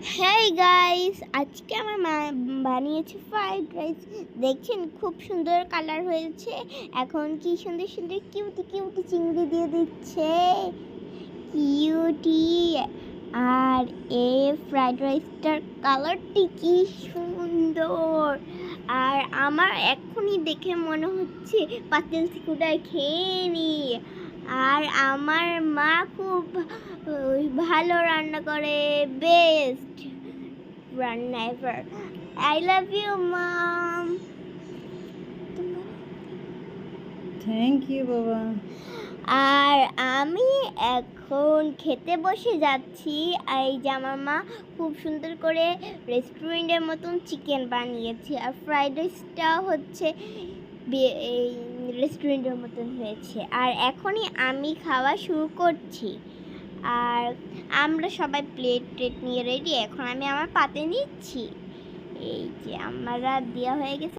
Hey guys, আজকে আমার মা বানিয়েছে ফ্রাইড রাইস। দেখছেন খুব সুন্দর কালার হয়েছে। এখন কি সুন্দর সুন্দর কিউটি কিউটি চিংড়ি দিয়ে দিচ্ছে, কিউটি। আর এই ফ্রাইড রাইসটার কালারটি কি সুন্দর। আর আমার এখনই দেখে মনে হচ্ছে পাতিল চিকুটা খেয়ে নি। আর আমার মা খুব ভালো রান্না করে, বেস্ট রান্না ever. I love you mom. Thank you বাবা। আর আমি এখন খেতে বসে যাচ্ছি। এই যে আমার মা খুব সুন্দর করে রেস্টুরেন্টের মতন চিকেন বানিয়েছে, আর ফ্রাইড রাইসটা হচ্ছে এই রেস্টুরেন্টের মতন হয়েছে। আর এখনই আমি খাওয়া শুরু করছি। আর আমরা সবাই প্লেট নিয়ে রেডি। এখন আমি আমার পাতে নিচ্ছি। এই যে আমরা দেওয়া হয়ে গেছে।